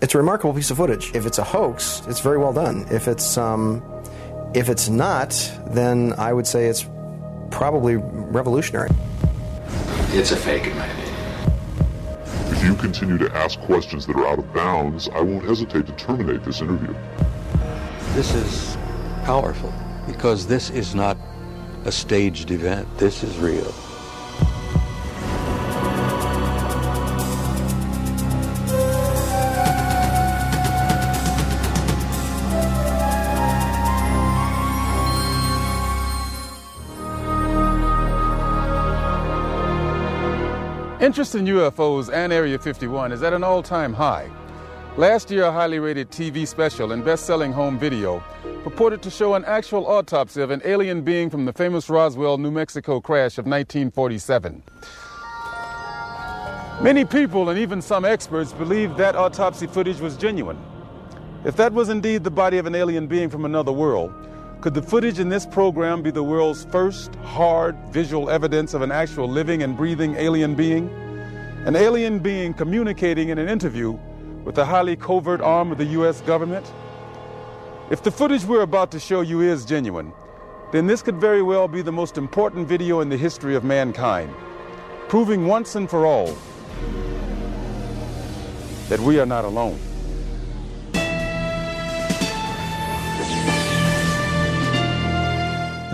It's a remarkable piece of footage. If it's a hoax, it's very well done. If it's not, then I would say it's probably revolutionary. It's a fake, in my opinion. If you continue to ask questions that are out of bounds, I won't hesitate to terminate this interview. This is powerful because this is not a staged event. This is real. Interest in UFOs and Area 51 is at an all-time high. Last year, a highly rated TV special and best-selling home video purported to show an actual autopsy of an alien being from the famous Roswell, New Mexico crash of 1947. Many people and even some experts believed that autopsy footage was genuine. If that was indeed the body of an alien being from another world, could the footage in this program be the world's first hard visual evidence of an actual living and breathing alien being? An alien being communicating in an interview with a highly covert arm of the U.S. government? If the footage we're about to show you is genuine, then this could very well be the most important video in the history of mankind, proving once and for all that we are not alone.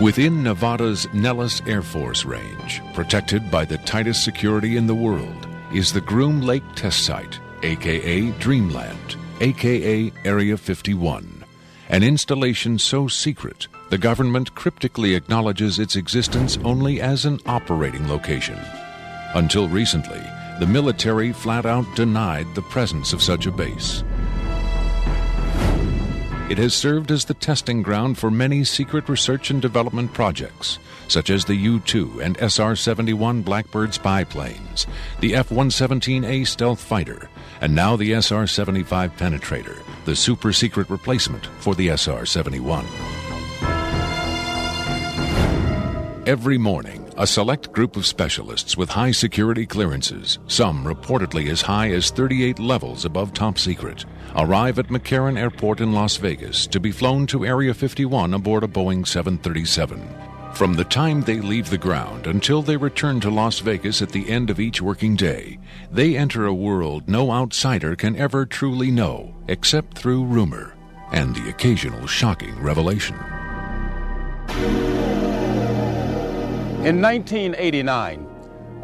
Within Nevada's Nellis Air Force Range, protected by the tightest security in the world, is the Groom Lake Test Site, a.k.a. Dreamland, a.k.a. Area 51, an installation so secret the government cryptically acknowledges its existence only as an operating location. Until recently, the military flat out denied the presence of such a base. It has served as the testing ground for many secret research and development projects, such as the U-2 and SR-71 Blackbird spy planes, the F-117A stealth fighter, and now the SR-75 penetrator, the super-secret replacement for the SR-71. Every morning, a select group of specialists with high security clearances, some reportedly as high as 38 levels above top secret, arrive at McCarran Airport in Las Vegas to be flown to Area 51 aboard a Boeing 737. From the time they leave the ground until they return to Las Vegas at the end of each working day, they enter a world no outsider can ever truly know, except through rumor and the occasional shocking revelation. In 1989,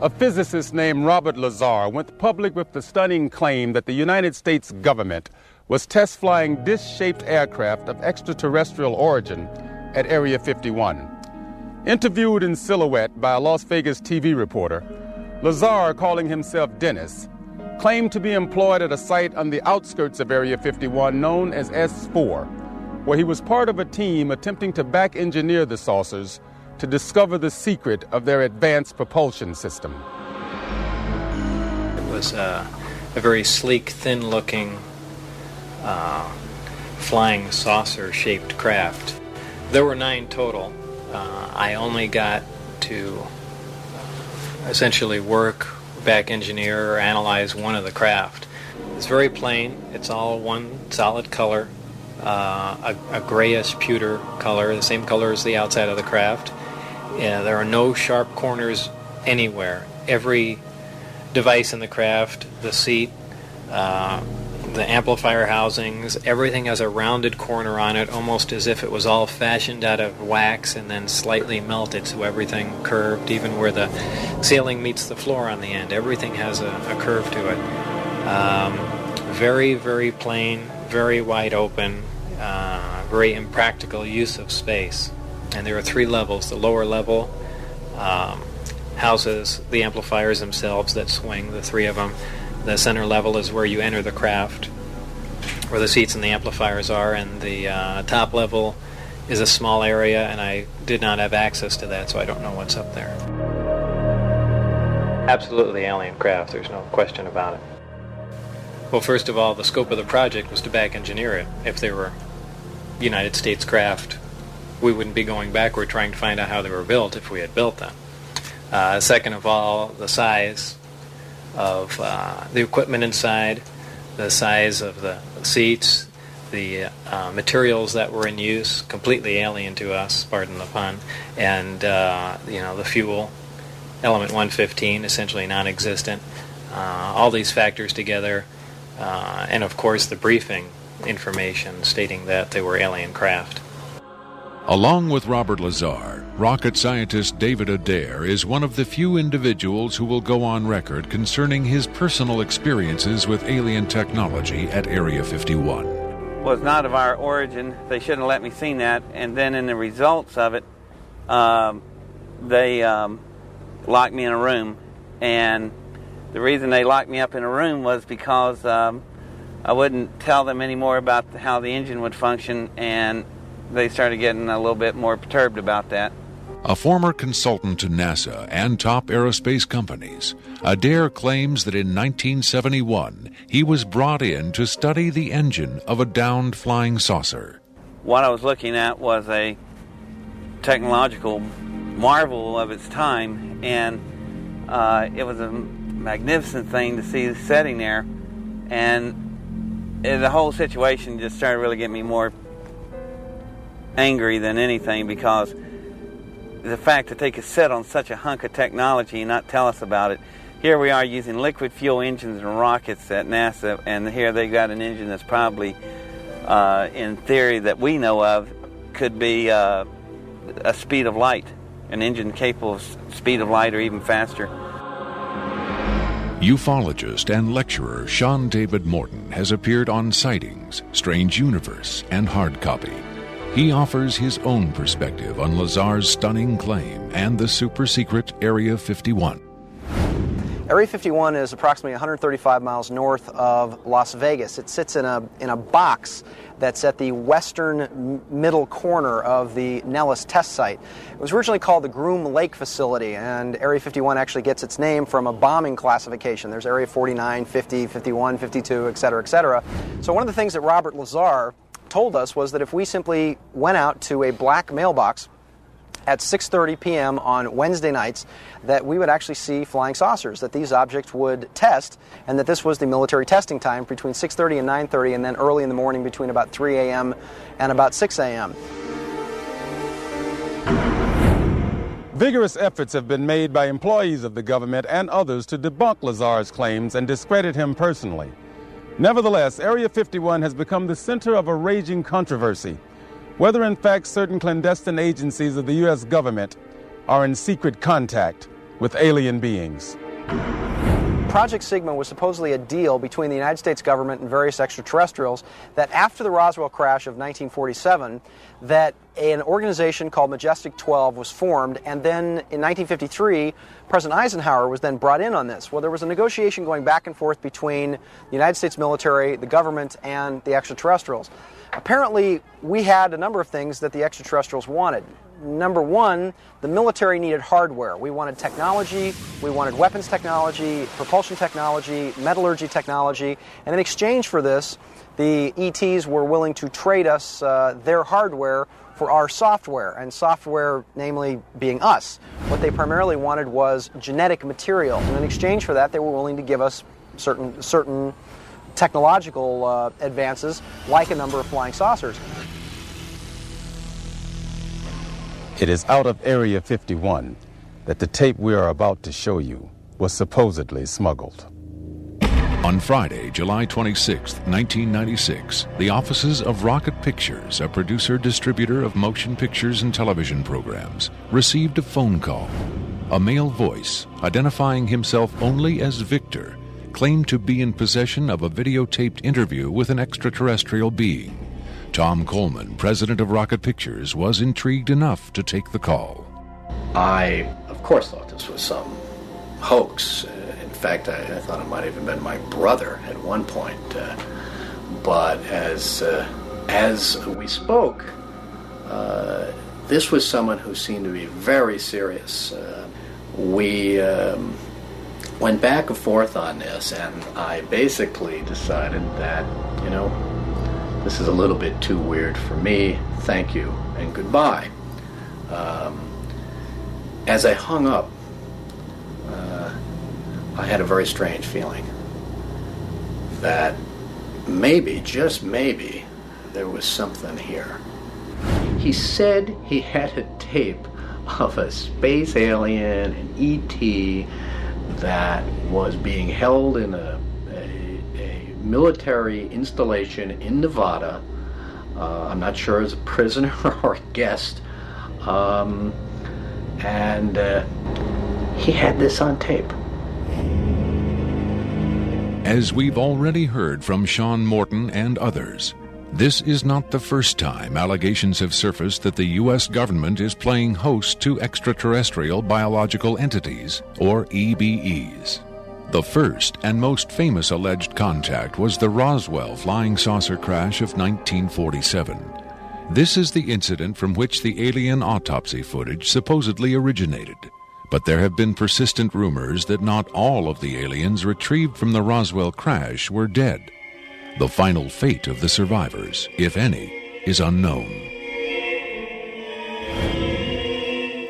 a physicist named Robert Lazar went public with the stunning claim that the United States government was test flying dish-shaped aircraft of extraterrestrial origin at Area 51. Interviewed in silhouette by a Las Vegas TV reporter, Lazar, calling himself Dennis, claimed to be employed at a site on the outskirts of Area 51 known as S4, where he was part of a team attempting to back-engineer the saucers to discover the secret of their advanced propulsion system. It was a very sleek, thin-looking, flying saucer-shaped craft. There were 9 total. I only got to essentially work, back engineer, or analyze one of the craft. It's very plain. It's all one solid color, a grayish pewter color, the same color as the outside of the craft. There are no sharp corners anywhere. Every device in the craft, the seat, the amplifier housings, everything has a rounded corner on it, almost as if it was all fashioned out of wax and then slightly melted, so everything curved, even where the ceiling meets the floor on the end. Everything has a curve to it. Very, very plain, very wide open, very impractical use of space. And there are 3 levels. The lower level houses the amplifiers themselves that swing, the 3 of them. The center level is where you enter the craft, where the seats and the amplifiers are, and the top level is a small area, and I did not have access to that, so I don't know what's up there. Absolutely alien craft, there's no question about it. Well, first of all, the scope of the project was to back engineer it. If they were United States craft, we wouldn't be going backward trying to find out how they were built if we had built them. Second of all, the size of the equipment inside, the size of the seats, the materials that were in use, completely alien to us, pardon the pun, and the fuel, element 115, essentially non-existent. All these factors together, and of course the briefing information stating that they were alien craft. Along with Robert Lazar, rocket scientist David Adair is one of the few individuals who will go on record concerning his personal experiences with alien technology at Area 51. Was not of our origin. They shouldn't have let me see that. And then in the results of it, they locked me in a room. And the reason they locked me up in a room was because I wouldn't tell them any more about how the engine would function, and they started getting a little bit more perturbed about that. A former consultant to NASA and top aerospace companies, Adair claims that in 1971 he was brought in to study the engine of a downed flying saucer. What I was looking at was a technological marvel of its time, and it was a magnificent thing to see sitting there, and the whole situation just started really getting me more angry than anything, because the fact that they could sit on such a hunk of technology and not tell us about it. Here we are using liquid fuel engines and rockets at NASA, and here they got an engine that's probably, in theory that we know of, could be a speed of light, an engine capable of speed of light or even faster. Ufologist and lecturer Sean David Morton has appeared on Sightings, Strange Universe, and Hard Copy. He offers his own perspective on Lazar's stunning claim and the super-secret Area 51. Area 51 is approximately 135 miles north of Las Vegas. It sits in a box that's at the western middle corner of the Nellis test site. It was originally called the Groom Lake Facility, and Area 51 actually gets its name from a bombing classification. There's Area 49, 50, 51, 52, et cetera, et cetera. So one of the things that Robert Lazar told us was that if we simply went out to a black mailbox at 6:30 p.m. on Wednesday nights, that we would actually see flying saucers, that these objects would test, and that this was the military testing time between 6:30 and 9:30, and then early in the morning between about 3 a.m. and about 6 a.m. Vigorous efforts have been made by employees of the government and others to debunk Lazar's claims and discredit him personally. Nevertheless, Area 51 has become the center of a raging controversy, whether in fact certain clandestine agencies of the U.S. government are in secret contact with alien beings. Project Sigma was supposedly a deal between the United States government and various extraterrestrials that after the Roswell crash of 1947, that an organization called Majestic 12 was formed, and then in 1953, President Eisenhower was then brought in on this. Well, there was a negotiation going back and forth between the United States military, the government, and the extraterrestrials. Apparently, we had a number of things that the extraterrestrials wanted. Number one, the military needed hardware. We wanted technology, we wanted weapons technology, propulsion technology, metallurgy technology, and in exchange for this, the ETs were willing to trade us their hardware for our software, and software namely being us. What they primarily wanted was genetic material, and in exchange for that, they were willing to give us certain technological advances, like a number of flying saucers. It is out of Area 51 that the tape we are about to show you was supposedly smuggled. On Friday, July 26, 1996, the offices of Rocket Pictures, a producer-distributor of motion pictures and television programs, received a phone call. A male voice, identifying himself only as Victor, claimed to be in possession of a videotaped interview with an extraterrestrial being. Tom Coleman, president of Rocket Pictures, was intrigued enough to take the call. I, of course, thought this was some hoax. In fact, I thought it might have even been my brother at one point. But as we spoke, this was someone who seemed to be very serious. We went back and forth on this, and I basically decided that, this is a little bit too weird for me. Thank you and goodbye. As I hung up, I had a very strange feeling that maybe, just maybe, there was something here. He said he had a tape of a space alien, an ET, that was being held in a military installation in Nevada. I'm not sure as a prisoner or a guest. And he had this on tape. As we've already heard from Sean Morton and others, this is not the first time allegations have surfaced that the U.S. government is playing host to extraterrestrial biological entities, or EBEs. The first and most famous alleged contact was the Roswell flying saucer crash of 1947. This is the incident from which the alien autopsy footage supposedly originated. But there have been persistent rumors that not all of the aliens retrieved from the Roswell crash were dead. The final fate of the survivors, if any, is unknown.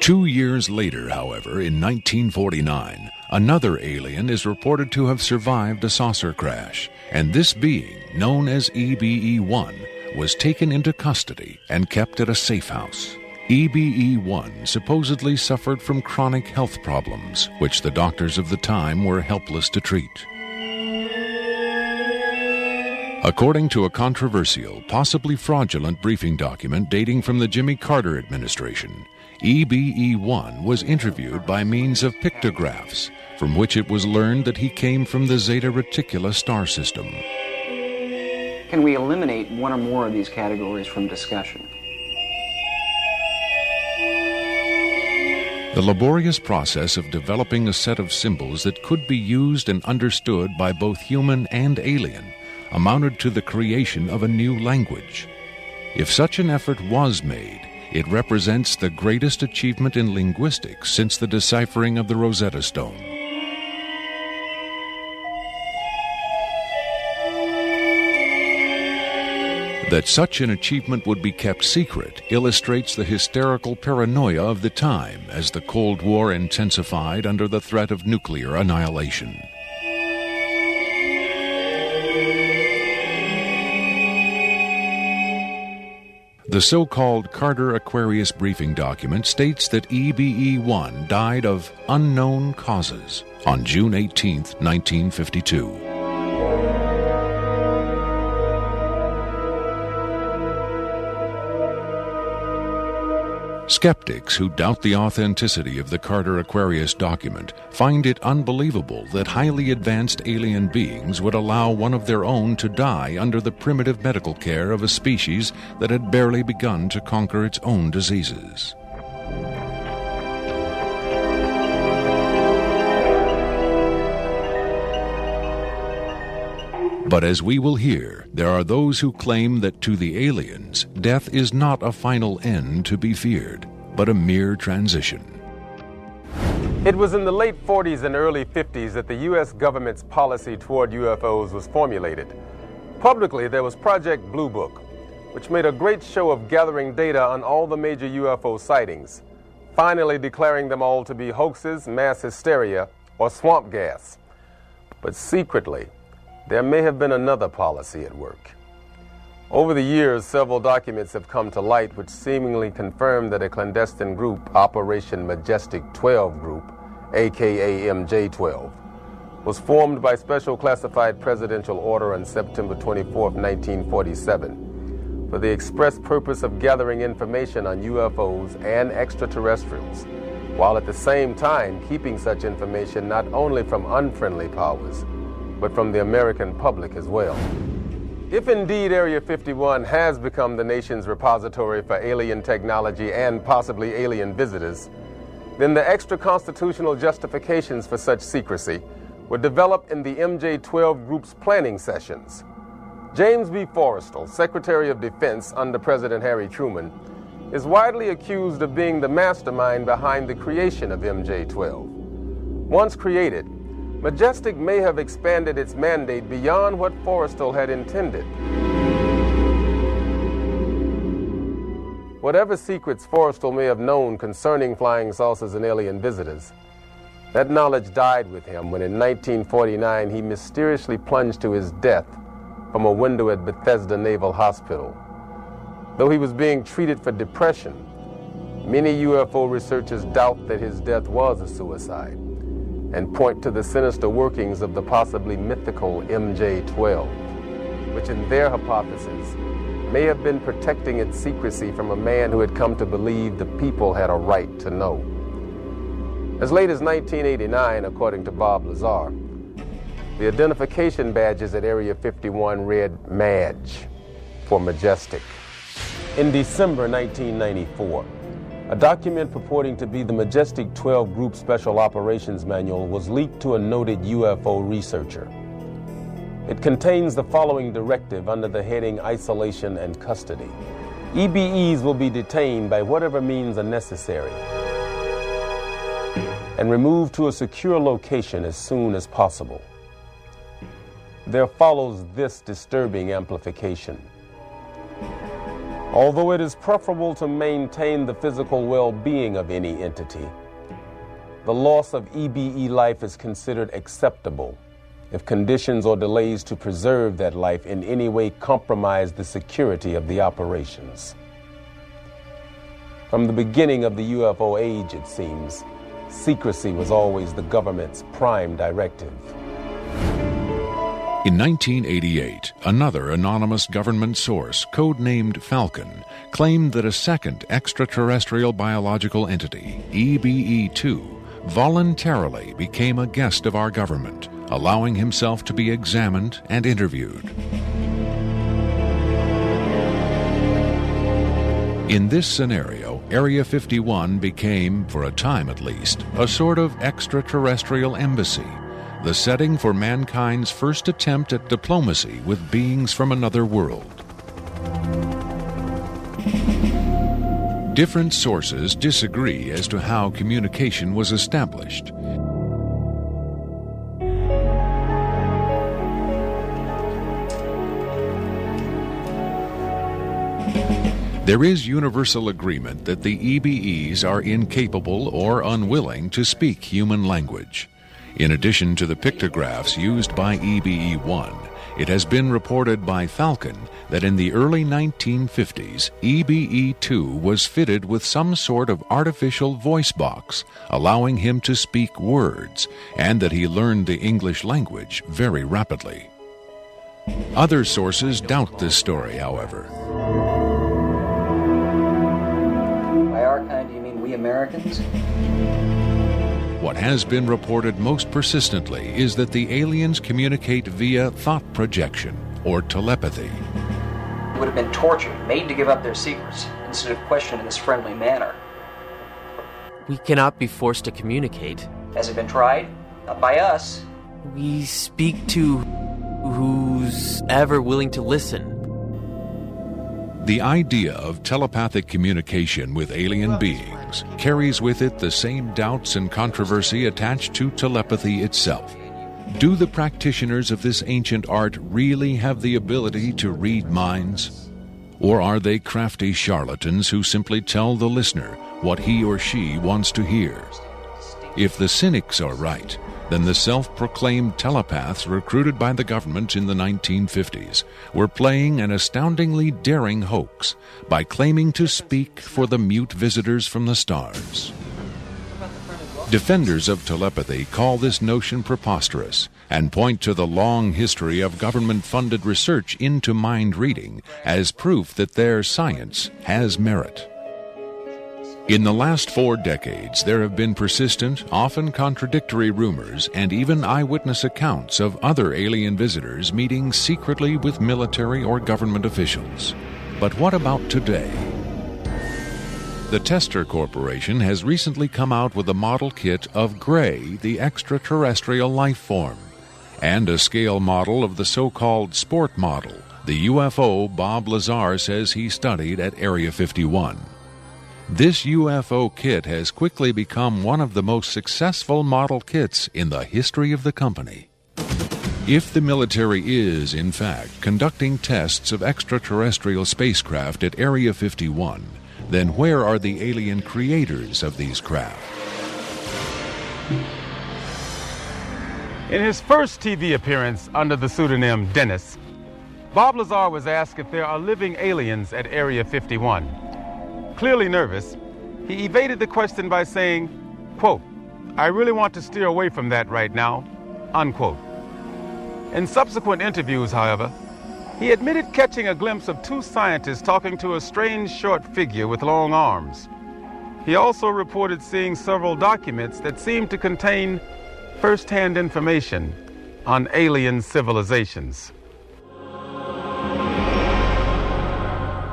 2 years later, however, in 1949, another alien is reported to have survived a saucer crash, and this being, known as EBE-1, was taken into custody and kept at a safe house. EBE-1 supposedly suffered from chronic health problems, which the doctors of the time were helpless to treat. According to a controversial, possibly fraudulent briefing document dating from the Jimmy Carter administration, EBE-1 was interviewed by means of pictographs, from which it was learned that he came from the Zeta Reticuli star system. Can we eliminate one or more of these categories from discussion? The laborious process of developing a set of symbols that could be used and understood by both human and alien amounted to the creation of a new language. If such an effort was made, it represents the greatest achievement in linguistics since the deciphering of the Rosetta Stone. That such an achievement would be kept secret illustrates the hysterical paranoia of the time as the Cold War intensified under the threat of nuclear annihilation. The so-called Carter-Aquarius briefing document states that EBE-1 died of unknown causes on June 18, 1952. Skeptics who doubt the authenticity of the Carter-Aquarius document find it unbelievable that highly advanced alien beings would allow one of their own to die under the primitive medical care of a species that had barely begun to conquer its own diseases. But as we will hear, there are those who claim that to the aliens, death is not a final end to be feared, but a mere transition. It was in the late 40s and early 50s that the U.S. government's policy toward UFOs was formulated. Publicly, there was Project Blue Book, which made a great show of gathering data on all the major UFO sightings, finally declaring them all to be hoaxes, mass hysteria, or swamp gas. But secretly, there may have been another policy at work. Over the years, several documents have come to light which seemingly confirm that a clandestine group, Operation Majestic 12 Group, aka MJ-12, was formed by special classified presidential order on September 24, 1947, for the express purpose of gathering information on UFOs and extraterrestrials, while at the same time keeping such information not only from unfriendly powers, but from the American public as well. If indeed Area 51 has become the nation's repository for alien technology and possibly alien visitors, then the extra-constitutional justifications for such secrecy were developed in the MJ-12 Group's planning sessions. James B. Forrestal, Secretary of Defense under President Harry Truman, is widely accused of being the mastermind behind the creation of MJ-12. Once created, Majestic may have expanded its mandate beyond what Forrestal had intended. Whatever secrets Forrestal may have known concerning flying saucers and alien visitors, that knowledge died with him when in 1949 he mysteriously plunged to his death from a window at Bethesda Naval Hospital. Though he was being treated for depression, many UFO researchers doubt that his death was a suicide and point to the sinister workings of the possibly mythical MJ-12, which in their hypothesis may have been protecting its secrecy from a man who had come to believe the people had a right to know. As late as 1989, according to Bob Lazar, the identification badges at Area 51 read MADGE for Majestic. In December 1994, a document purporting to be the Majestic 12 Group Special Operations Manual was leaked to a noted UFO researcher. It contains the following directive under the heading Isolation and Custody. EBEs will be detained by whatever means are necessary and removed to a secure location as soon as possible. There follows this disturbing amplification. Although it is preferable to maintain the physical well-being of any entity, the loss of EBE life is considered acceptable if conditions or delays to preserve that life in any way compromise the security of the operations. From the beginning of the UFO age, it seems, secrecy was always the government's prime directive. In 1988, another anonymous government source, codenamed Falcon, claimed that a second extraterrestrial biological entity, EBE-2, voluntarily became a guest of our government, allowing himself to be examined and interviewed. In this scenario, Area 51 became, for a time at least, a sort of extraterrestrial embassy, the setting for mankind's first attempt at diplomacy with beings from another world. Different sources disagree as to how communication was established. There is universal agreement that the EBEs are incapable or unwilling to speak human language. In addition to the pictographs used by EBE-1, it has been reported by Falcon that in the early 1950s, EBE-2 was fitted with some sort of artificial voice box, allowing him to speak words, and that he learned the English language very rapidly. Other sources doubt this story, however. By our kind, do you mean we Americans? What has been reported most persistently is that the aliens communicate via thought projection, or telepathy. They would have been tortured, made to give up their secrets, instead of questioned in this friendly manner. We cannot be forced to communicate. Has it been tried? Not by us. We speak to who's ever willing to listen. The idea of telepathic communication with alien beings carries with it the same doubts and controversy attached to telepathy itself. Do the practitioners of this ancient art really have the ability to read minds? Or are they crafty charlatans who simply tell the listener what he or she wants to hear? If the cynics are right, then the self-proclaimed telepaths recruited by the government in the 1950s were playing an astoundingly daring hoax by claiming to speak for the mute visitors from the stars. Defenders of telepathy call this notion preposterous and point to the long history of government-funded research into mind reading as proof that their science has merit. In the last 4 decades, there have been persistent, often contradictory rumors and even eyewitness accounts of other alien visitors meeting secretly with military or government officials. But what about today? The Tester Corporation has recently come out with a model kit of Gray, the extraterrestrial life form, and a scale model of the so-called sport model, the UFO Bob Lazar says he studied at Area 51. This UFO kit has quickly become one of the most successful model kits in the history of the company. If the military is, in fact, conducting tests of extraterrestrial spacecraft at Area 51, then where are the alien creators of these craft? In his first TV appearance under the pseudonym Dennis, Bob Lazar was asked if there are living aliens at Area 51. Clearly nervous, he evaded the question by saying, quote, "I really want to steer away from that right now," unquote. In subsequent interviews, however, he admitted catching a glimpse of two scientists talking to a strange short figure with long arms. He also reported seeing several documents that seemed to contain first-hand information on alien civilizations.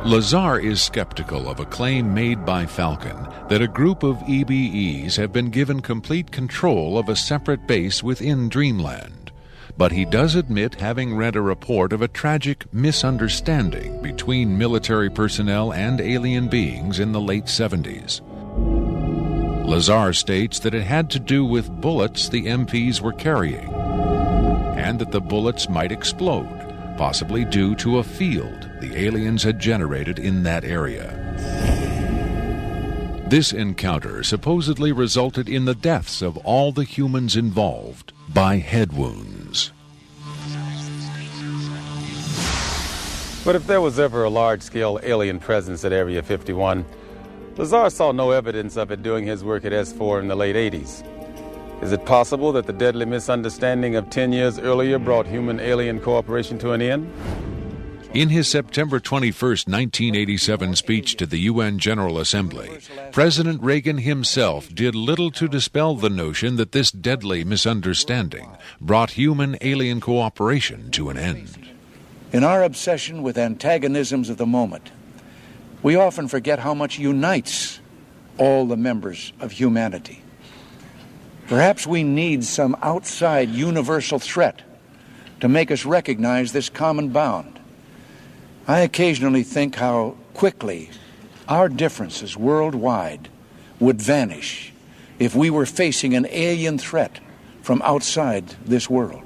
Lazar is skeptical of a claim made by Falcon that a group of EBEs have been given complete control of a separate base within Dreamland. But he does admit having read a report of a tragic misunderstanding between military personnel and alien beings in the late 70s. Lazar states that it had to do with bullets the MPs were carrying, and that the bullets might explode, possibly due to a field the aliens had generated in that area. This encounter supposedly resulted in the deaths of all the humans involved by head wounds. But if there was ever a large-scale alien presence at Area 51, Lazar saw no evidence of it doing his work at S4 in the late 80s. Is it possible that the deadly misunderstanding of 10 years earlier brought human-alien cooperation to an end? In his September 21, 1987 speech to the UN General Assembly, President Reagan himself did little to dispel the notion that this deadly misunderstanding brought human-alien cooperation to an end. In our obsession with antagonisms of the moment, we often forget how much unites all the members of humanity. Perhaps we need some outside universal threat to make us recognize this common bound. I occasionally think how quickly our differences worldwide would vanish if we were facing an alien threat from outside this world.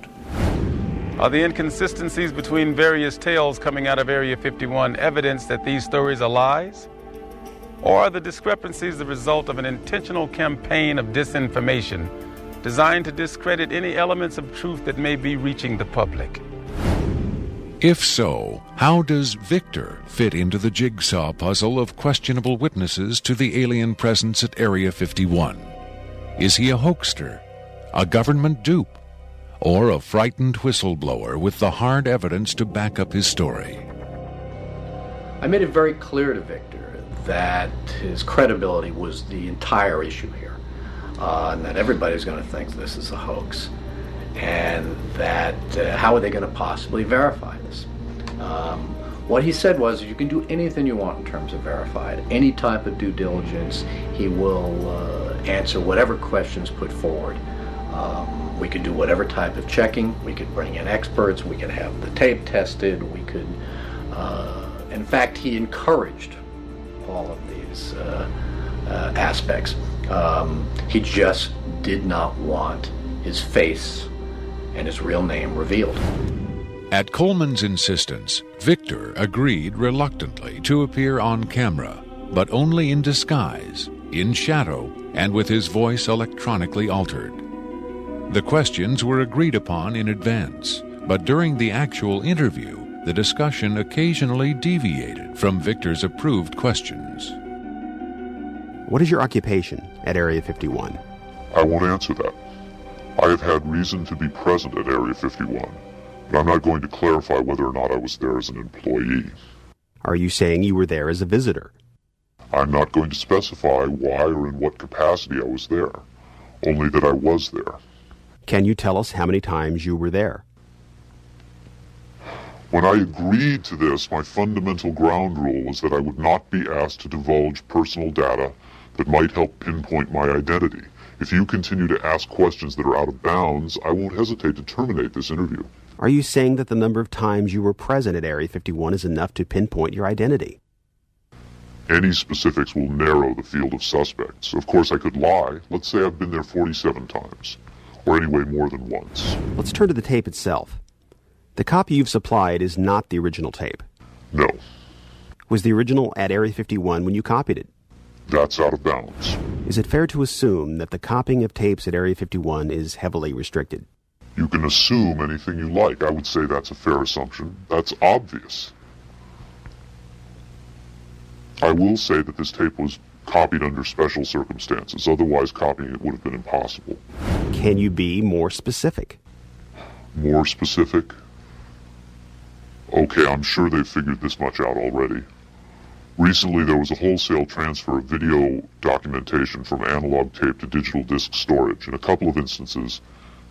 Are the inconsistencies between various tales coming out of Area 51 evidence that these stories are lies? Or are the discrepancies the result of an intentional campaign of disinformation designed to discredit any elements of truth that may be reaching the public? If so, how does Victor fit into the jigsaw puzzle of questionable witnesses to the alien presence at Area 51? Is he a hoaxer, a government dupe, or a frightened whistleblower with the hard evidence to back up his story? I made it very clear to Victor that his credibility was the entire issue here, and that everybody's going to think this is a hoax, and that how are they going to possibly verify this? What he said was, you can do anything you want in terms of verified, any type of due diligence. He will answer whatever questions put forward. We could do whatever type of checking. We could bring in experts. We could have the tape tested. We could, in fact, he encouraged all of these aspects. He just did not want his face and his real name revealed. At Coleman's insistence, Victor agreed reluctantly to appear on camera, but only in disguise, in shadow, and with his voice electronically altered. The questions were agreed upon in advance, but during the actual interview, the discussion occasionally deviated from Victor's approved questions. What is your occupation at Area 51? I won't answer that. I have had reason to be present at Area 51, but I'm not going to clarify whether or not I was there as an employee. Are you saying you were there as a visitor? I'm not going to specify why or in what capacity I was there, only that I was there. Can you tell us how many times you were there? When I agreed to this, my fundamental ground rule was that I would not be asked to divulge personal data that might help pinpoint my identity. If you continue to ask questions that are out of bounds, I won't hesitate to terminate this interview. Are you saying that the number of times you were present at Area 51 is enough to pinpoint your identity? Any specifics will narrow the field of suspects. Of course, I could lie. Let's say I've been there 47 times, or anyway more than once. Let's turn to the tape itself. The copy you've supplied is not the original tape. No. Was the original at Area 51 when you copied it? That's out of bounds. Is it fair to assume that the copying of tapes at Area 51 is heavily restricted? You can assume anything you like. I would say that's a fair assumption. That's obvious. I will say that this tape was copied under special circumstances. Otherwise, copying it would have been impossible. Can you be more specific? More specific? Okay, I'm sure they've figured this much out already. Recently, there was a wholesale transfer of video documentation from analog tape to digital disk storage. In a couple of instances,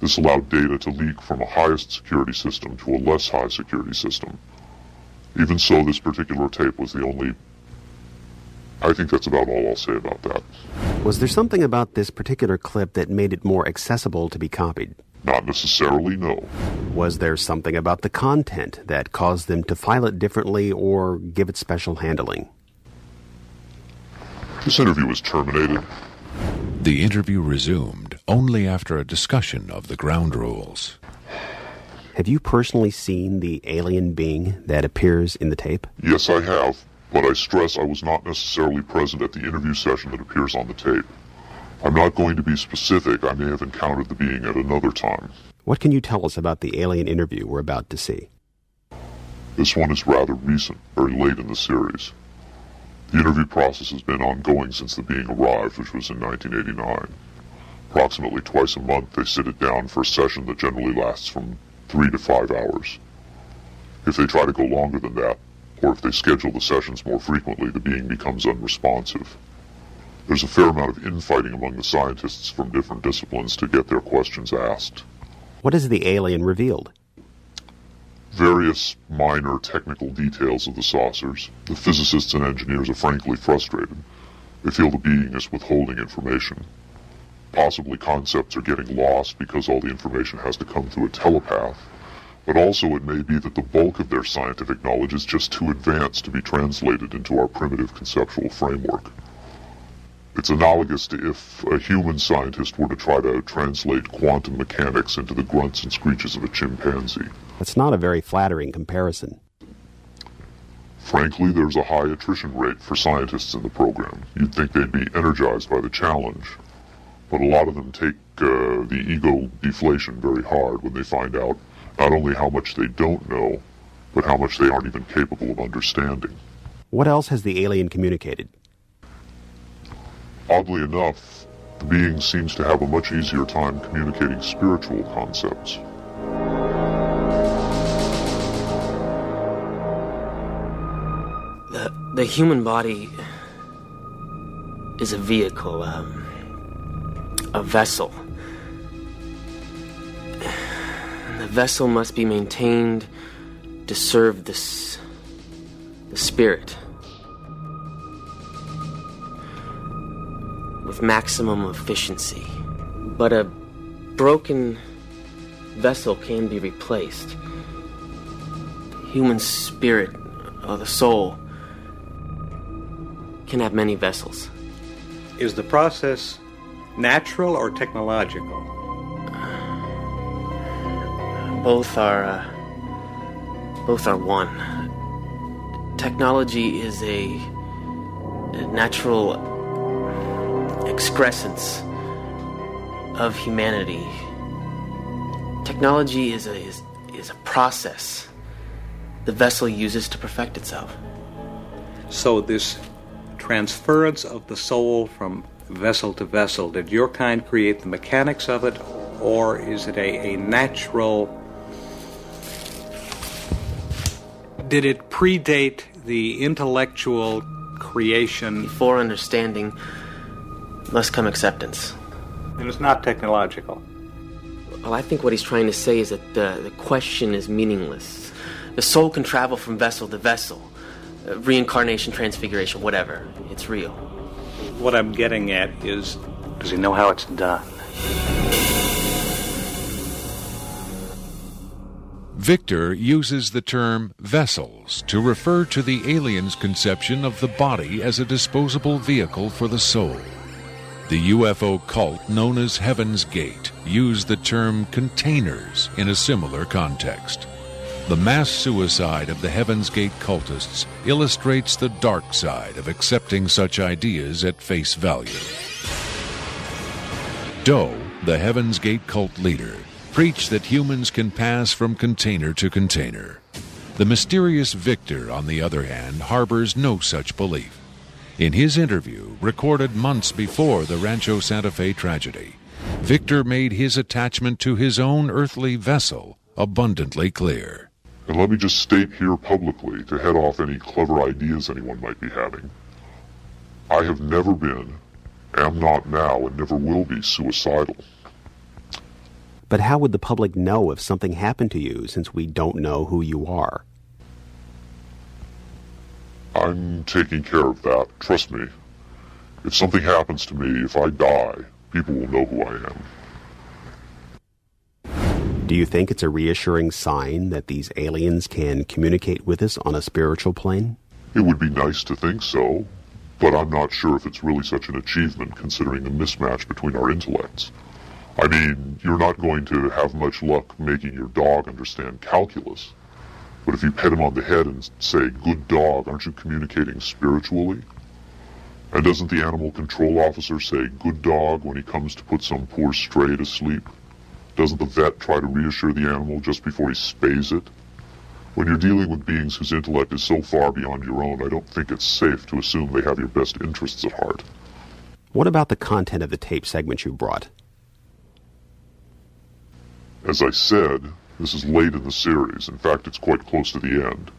this allowed data to leak from a highest security system to a less high security system. Even so, this particular tape was the only... I think that's about all I'll say about that. Was there something about this particular clip that made it more accessible to be copied? Not necessarily, no. Was there something about the content that caused them to file it differently or give it special handling? This interview was terminated. The interview resumed only after a discussion of the ground rules. Have you personally seen the alien being that appears in the tape? Yes, I have, but I stress I was not necessarily present at the interview session that appears on the tape. I'm not going to be specific. I may have encountered the being at another time. What can you tell us about the alien interview we're about to see? This one is rather recent, very late in the series. The interview process has been ongoing since the being arrived, which was in 1989. Approximately twice a month, they sit it down for a session that generally lasts from 3 to 5 hours. If they try to go longer than that, or if they schedule the sessions more frequently, the being becomes unresponsive. There's a fair amount of infighting among the scientists from different disciplines to get their questions asked. What has the alien revealed? Various minor technical details of the saucers. The physicists and engineers are frankly frustrated. They feel the being is withholding information. Possibly concepts are getting lost because all the information has to come through a telepath. But also it may be that the bulk of their scientific knowledge is just too advanced to be translated into our primitive conceptual framework. It's analogous to if a human scientist were to try to translate quantum mechanics into the grunts and screeches of a chimpanzee. That's not a very flattering comparison. Frankly, there's a high attrition rate for scientists in the program. You'd think they'd be energized by the challenge. But a lot of them take the ego deflation very hard when they find out not only how much they don't know, but how much they aren't even capable of understanding. What else has the alien communicated? Oddly enough, the being seems to have a much easier time communicating spiritual concepts. The human body is a vehicle, a vessel. The vessel must be maintained to serve the spirit with maximum efficiency. But a broken vessel can be replaced. The human spirit, or the soul, can have many vessels. Is the process natural or technological? Both are one. Technology is a natural excrescence of humanity. Technology is a process the vessel uses to perfect itself. So this transference of the soul from vessel to vessel, did your kind create the mechanics of it, or is it a natural... Did it predate the intellectual creation? Before understanding must come acceptance. And it's not technological. Well, I think what he's trying to say is that the question is meaningless. The soul can travel from vessel to vessel. Reincarnation, transfiguration, whatever. It's real. What I'm getting at is, does he know how it's done? Victor uses the term vessels to refer to the alien's conception of the body as a disposable vehicle for the soul. The UFO cult known as Heaven's Gate used the term containers in a similar context. The mass suicide of the Heaven's Gate cultists illustrates the dark side of accepting such ideas at face value. Doe, the Heaven's Gate cult leader, preach that humans can pass from container to container. The mysterious Victor, on the other hand, harbors no such belief. In his interview, recorded months before the Rancho Santa Fe tragedy, Victor made his attachment to his own earthly vessel abundantly clear. And let me just state here publicly, to head off any clever ideas anyone might be having, I have never been, am not now, and never will be suicidal. But how would the public know if something happened to you, since we don't know who you are? I'm taking care of that, trust me. If something happens to me, if I die, people will know who I am. Do you think it's a reassuring sign that these aliens can communicate with us on a spiritual plane? It would be nice to think so, but I'm not sure if it's really such an achievement considering the mismatch between our intellects. I mean, you're not going to have much luck making your dog understand calculus. But if you pet him on the head and say, "Good dog," aren't you communicating spiritually? And doesn't the animal control officer say, "Good dog," when he comes to put some poor stray to sleep? Doesn't the vet try to reassure the animal just before he spays it? When you're dealing with beings whose intellect is so far beyond your own, I don't think it's safe to assume they have your best interests at heart. What about the content of the tape segment you brought? As I said, this is late in the series. In fact, it's quite close to the end.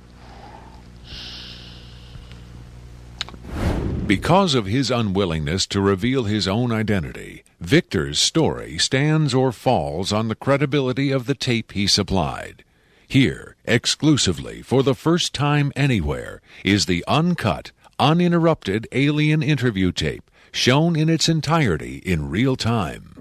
Because of his unwillingness to reveal his own identity, Victor's story stands or falls on the credibility of the tape he supplied. Here, exclusively, for the first time anywhere, is the uncut, uninterrupted alien interview tape, shown in its entirety in real time.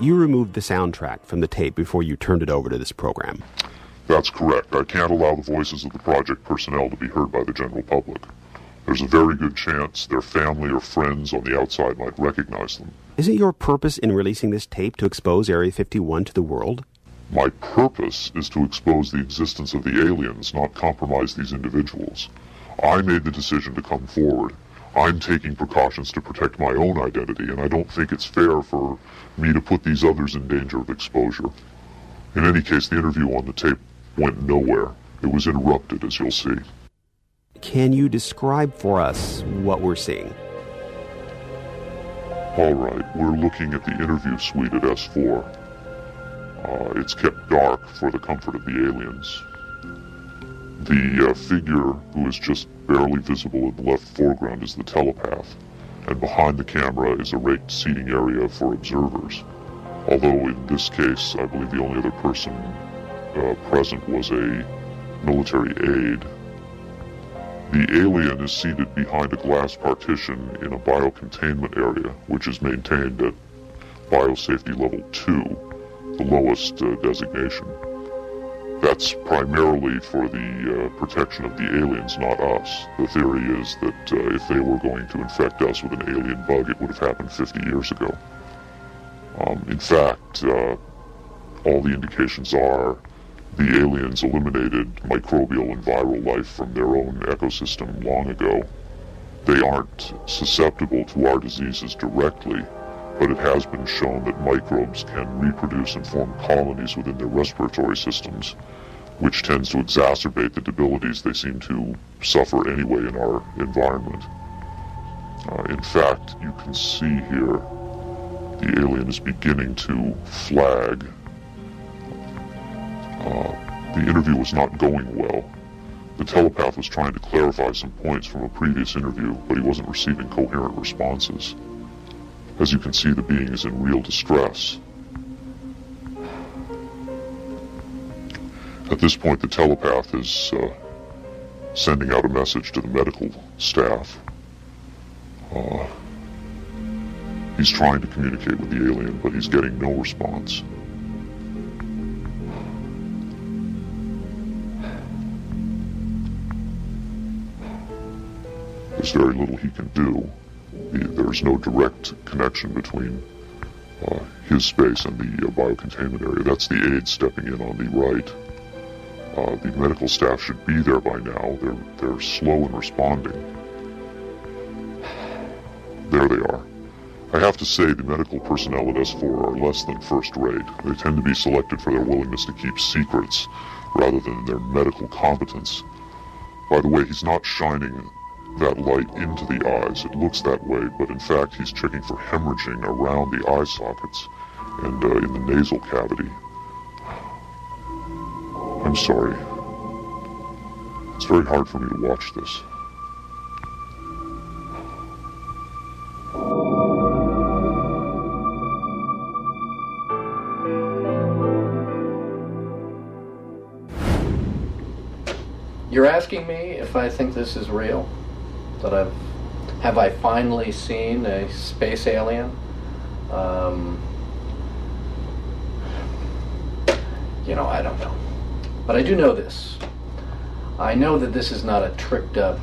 You removed the soundtrack from the tape before you turned it over to this program. That's correct. I can't allow the voices of the project personnel to be heard by the general public. There's a very good chance their family or friends on the outside might recognize them. Isn't your purpose in releasing this tape to expose Area 51 to the world? My purpose is to expose the existence of the aliens, not compromise these individuals. I made the decision to come forward. I'm taking precautions to protect my own identity, and I don't think it's fair for me to put these others in danger of exposure. In any case, the interview on the tape went nowhere. It was interrupted, as you'll see. Can you describe for us what we're seeing? All right, we're looking at the interview suite at S4. It's kept dark for the comfort of the aliens. The figure who is just barely visible in the left foreground is the telepath, and behind the camera is a raked seating area for observers. Although in this case, I believe the only other person present was a military aide. The alien is seated behind a glass partition in a biocontainment area, which is maintained at Biosafety Level 2, the lowest designation. That's primarily for the protection of the aliens, not us. The theory is that if they were going to infect us with an alien bug, it would have happened 50 years ago. In fact, all the indications are the aliens eliminated microbial and viral life from their own ecosystem long ago. They aren't susceptible to our diseases directly, but it has been shown that microbes can reproduce and form colonies within their respiratory systems, which tends to exacerbate the debilities they seem to suffer anyway in our environment. In fact, you can see here the alien is beginning to flag. The interview was not going well. The telepath was trying to clarify some points from a previous interview, but he wasn't receiving coherent responses. As you can see, the being is in real distress. At this point, the telepath is sending out a message to the medical staff. He's trying to communicate with the alien, but he's getting no response. There's very little he can do. There's no direct connection between his space and the biocontainment area. That's the aide stepping in on the right. The medical staff should be there by now. They're slow in responding. There they are. I have to say the medical personnel at S4 are less than first rate. They tend to be selected for their willingness to keep secrets rather than their medical competence. By the way, he's not shining that light into the eyes. It looks that way, but in fact he's checking for hemorrhaging around the eye sockets and in the nasal cavity. I'm sorry. It's very hard for me to watch this. You're asking me if I think this is real? That have I finally seen a space alien? I don't know. But I do know this. I know that this is not a tricked up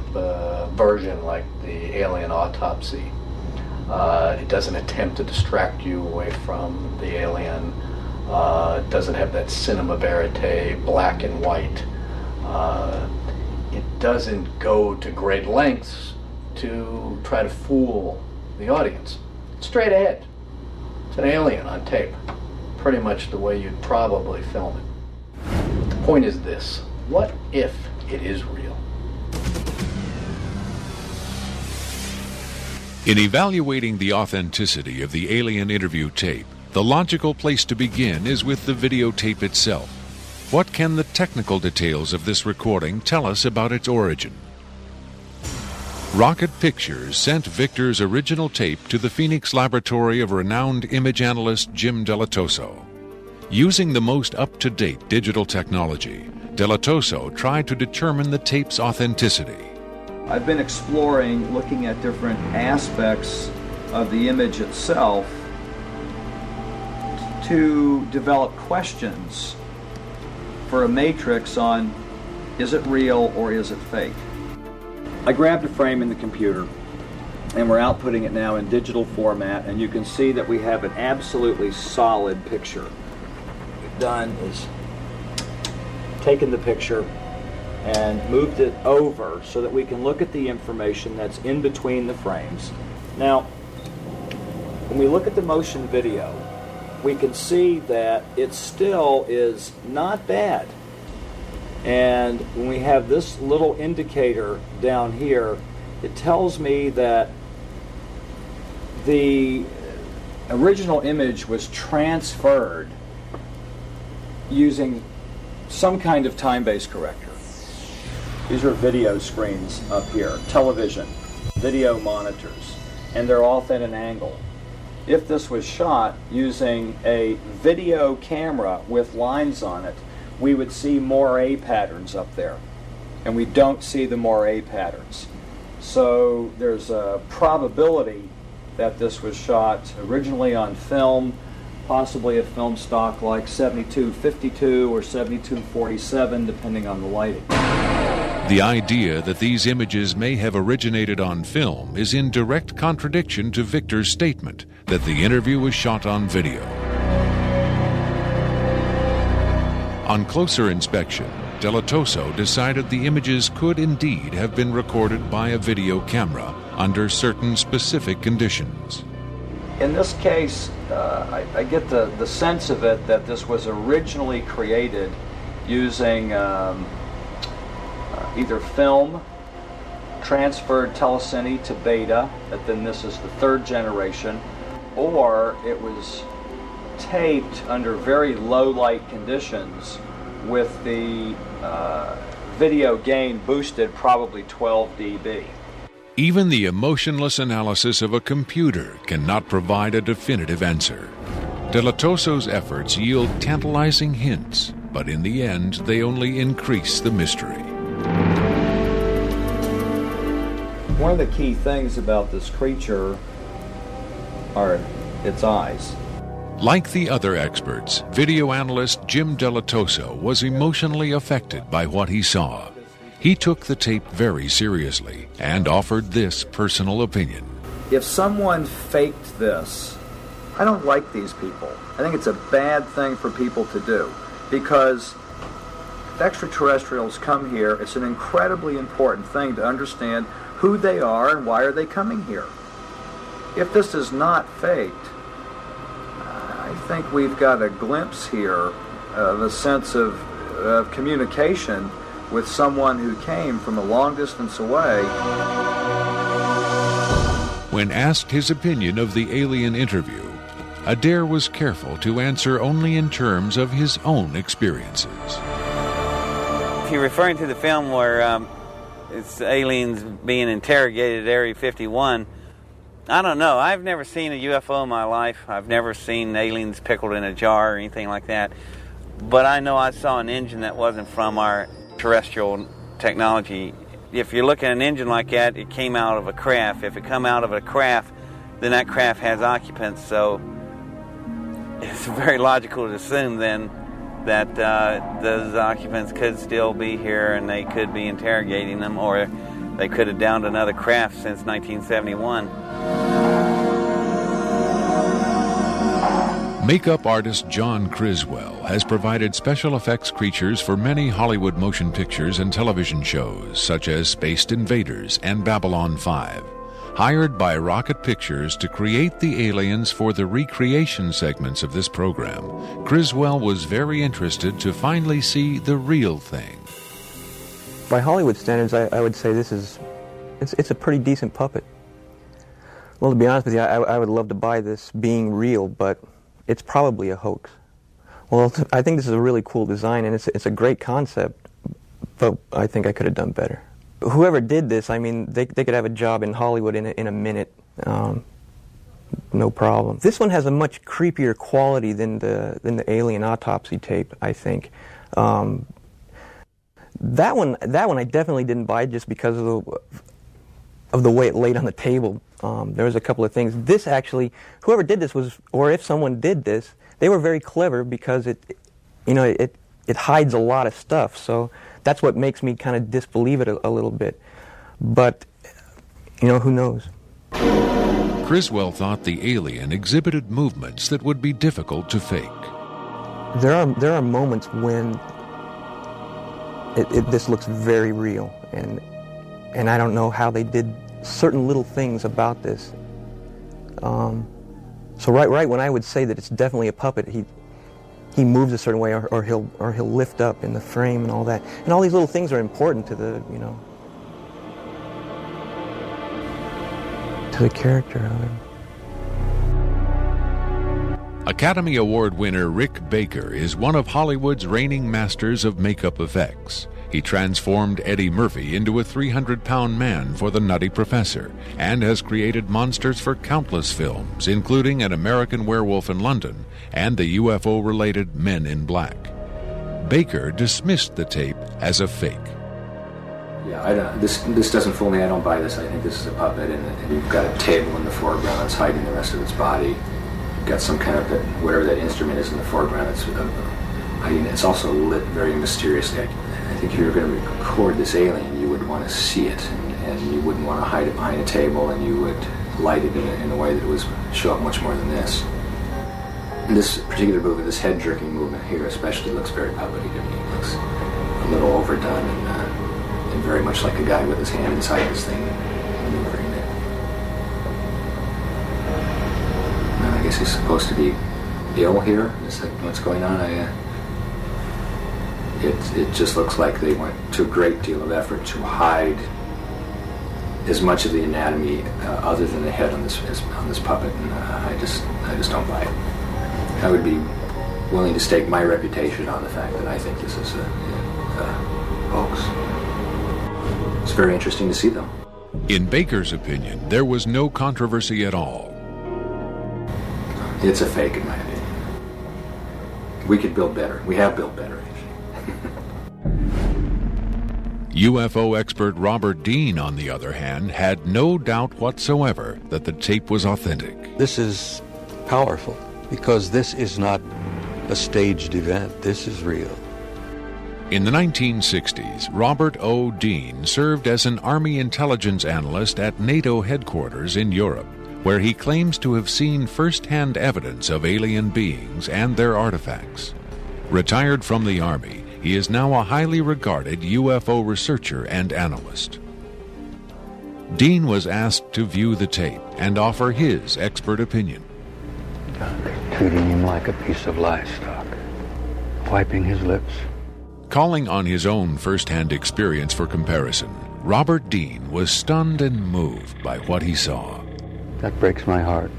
version like the Alien Autopsy. It doesn't attempt to distract you away from the alien. It doesn't have that cinema verite, black and white. It doesn't go to great lengths to try to fool the audience. It's straight ahead. It's an alien on tape. Pretty much the way you'd probably film it. But the point is this. What if it is real? In evaluating the authenticity of the alien interview tape, the logical place to begin is with the videotape itself. What can the technical details of this recording tell us about its origin? Rocket Pictures sent Victor's original tape to the Phoenix laboratory of renowned image analyst Jim Delatoso. Using the most up-to-date digital technology, Delatoso tried to determine the tape's authenticity. I've been exploring, looking at different aspects of the image itself to develop questions for a matrix on is it real or is it fake. I grabbed a frame in the computer and we're outputting it now in digital format, and you can see that we have an absolutely solid picture. What we've done is taken the picture and moved it over so that we can look at the information that's in between the frames. Now, when we look at the motion video, we can see that it still is not bad. And when we have this little indicator down here, it tells me that the original image was transferred using some kind of time-based corrector. These are video screens up here, television, video monitors, and they're off at an angle. If this was shot using a video camera with lines on it, we would see moire patterns up there, and we don't see the moire patterns. So there's a probability that this was shot originally on film, possibly a film stock like 7252 or 7247, depending on the lighting. The idea that these images may have originated on film is in direct contradiction to Victor's statement that the interview was shot on video. On closer inspection, Delatoso decided the images could indeed have been recorded by a video camera under certain specific conditions. In this case, I get the sense of it that this was originally created using either film, transferred telecine to beta, but then this is the third generation, or it was taped under very low light conditions with the video gain boosted probably 12 dB. Even the emotionless analysis of a computer cannot provide a definitive answer. Delatoso's efforts yield tantalizing hints, but in the end they only increase the mystery. One of the key things about this creature are its eyes. Like the other experts, video analyst Jim Delatoso was emotionally affected by what he saw. He took the tape very seriously and offered this personal opinion. If someone faked this, I don't like these people. I think it's a bad thing for people to do, because if extraterrestrials come here, it's an incredibly important thing to understand who they are and why are they coming here. If this is not faked, I think we've got a glimpse here of a sense of communication with someone who came from a long distance away. When asked his opinion of the alien interview, Adair was careful to answer only in terms of his own experiences. If you're referring to the film where it's aliens being interrogated at Area 51, I don't know. I've never seen a UFO in my life. I've never seen aliens pickled in a jar or anything like that. But I know I saw an engine that wasn't from our terrestrial technology. If you look at an engine like that, it came out of a craft. If it come out of a craft, then that craft has occupants. So it's very logical to assume then that those occupants could still be here and they could be interrogating them, or they could have downed another craft since 1971. Makeup artist John Criswell has provided special effects creatures for many Hollywood motion pictures and television shows, such as Spaced Invaders and Babylon 5. Hired by Rocket Pictures to create the aliens for the recreation segments of this program, Criswell was very interested to finally see the real thing. By Hollywood standards, I would say it's a pretty decent puppet. Well, to be honest with you, I would love to buy this being real, but it's probably a hoax. Well, I think this is a really cool design, and it's a great concept, but I think I could have done better. Whoever did this, I mean, they could have a job in Hollywood in a minute, no problem. This one has a much creepier quality than the alien autopsy tape, I think. That one I definitely didn't buy just because of the way it laid on the table. There was a couple of things. This actually, whoever did this was, or if someone did this, they were very clever because it it hides a lot of stuff. So that's what makes me kind of disbelieve it a little bit. But, you know, who knows? Criswell thought the alien exhibited movements that would be difficult to fake. There are moments when this looks very real, and I don't know how they did certain little things about this. So right when I would say that it's definitely a puppet, he moves a certain way, or he'll lift up in the frame and all that, and all these little things are important to the to the character of him. Academy Award winner Rick Baker is one of Hollywood's reigning masters of makeup effects. He transformed Eddie Murphy into a 300-pound man for The Nutty Professor and has created monsters for countless films, including An American Werewolf in London and the UFO-related Men in Black. Baker dismissed the tape as a fake. Yeah, this doesn't fool me. I don't buy this. I think this is a puppet, and you've got a table in the foreground that's hiding the rest of its body. You've got some kind of whatever that instrument is in the foreground. It's also lit very mysteriously. I think if you were going to record this alien, you would want to see it, and you wouldn't want to hide it behind a table, and you would light it in a way that would show up much more than this. This particular movement, this head-jerking movement here especially, looks very puppety to me. It looks a little overdone and very much like a guy with his hand inside this thing maneuvering it. I guess he's supposed to be ill here. Is that what's going on? It just looks like they went to a great deal of effort to hide as much of the anatomy other than the head on this puppet, and I just don't buy it. I would be willing to stake my reputation on the fact that I think this is a hoax. It's very interesting to see them. In Baker's opinion, there was no controversy at all. It's a fake, in my opinion. We could build better. We have built better. UFO expert Robert Dean, on the other hand, had no doubt whatsoever that the tape was authentic. This is powerful because this is not a staged event. This is real. In the 1960s, Robert O. Dean served as an Army intelligence analyst at NATO headquarters in Europe, where he claims to have seen first-hand evidence of alien beings and their artifacts. Retired from the Army, he is now a highly regarded UFO researcher and analyst. Dean was asked to view the tape and offer his expert opinion. They're treating him like a piece of livestock, wiping his lips. Calling on his own first-hand experience for comparison, Robert Dean was stunned and moved by what he saw. That breaks my heart.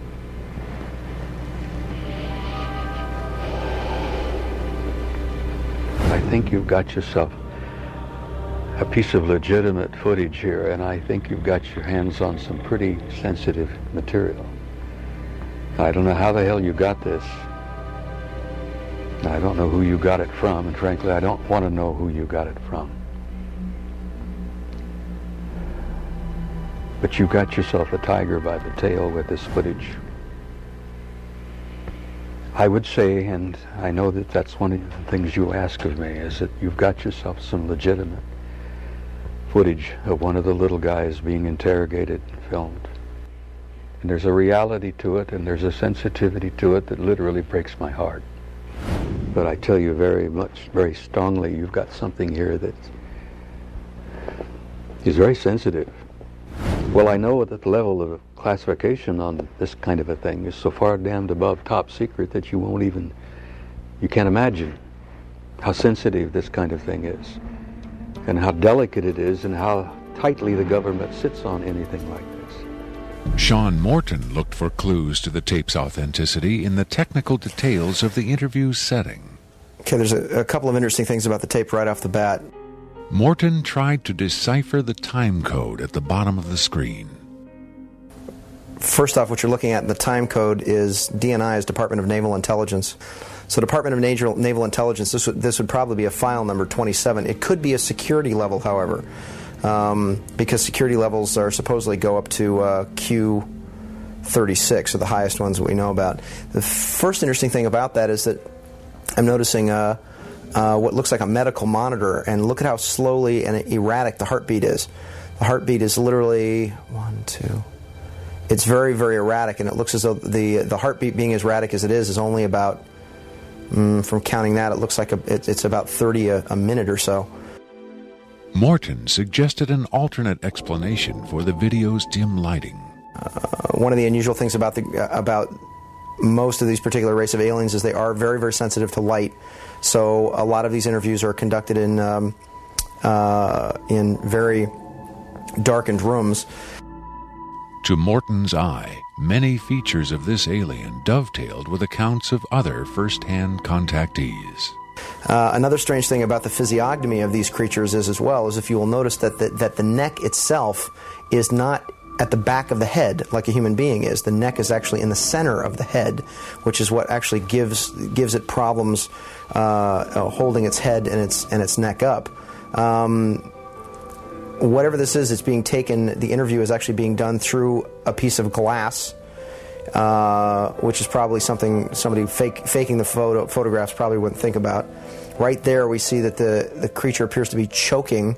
I think you've got yourself a piece of legitimate footage here, and I think you've got your hands on some pretty sensitive material. I don't know how the hell you got this. I don't know who you got it from, and frankly, I don't want to know who you got it from. But you got yourself a tiger by the tail with this footage. I would say, and I know that that's one of the things you ask of me, is that you've got yourself some legitimate footage of one of the little guys being interrogated and filmed. And there's a reality to it, and there's a sensitivity to it that literally breaks my heart. But I tell you very strongly, you've got something here that is very sensitive. Well, I know that the level of classification on this kind of a thing is so far damned above top secret that you can't imagine how sensitive this kind of thing is, and how delicate it is, and how tightly the government sits on anything like this. Sean Morton looked for clues to the tape's authenticity in the technical details of the interview's setting. Okay, there's a couple of interesting things about the tape right off the bat. Morton tried to decipher the time code at the bottom of the screen. First off, what you're looking at in the time code is DNI's Department of Naval Intelligence. So Department of Naval Intelligence, this would probably be a file number 27. It could be a security level, however, because security levels are supposedly go up to Q36, or the highest ones that we know about. The first interesting thing about that is that I'm noticing what looks like a medical monitor, and look at how slowly and erratic the heartbeat is. The heartbeat is literally 1, 2. It's very, very erratic, and it looks as though the heartbeat being as erratic as it is only about, from counting that, it looks like it's about 30 a minute or so. Morton suggested an alternate explanation for the video's dim lighting. One of the unusual things about most of these particular race of aliens is they are very, very sensitive to light. So a lot of these interviews are conducted in very darkened rooms. To Morton's eye, many features of this alien dovetailed with accounts of other first-hand contactees. Another strange thing about the physiognomy of these creatures is, as well, is if you will notice that the neck itself is not at the back of the head like a human being is. The neck is actually in the center of the head, which is what actually gives it problems holding its head and its neck up. Whatever this is, it's being taken. The interview is actually being done through a piece of glass, which is probably something somebody faking the photographs probably wouldn't think about. Right there, we see that the creature appears to be choking.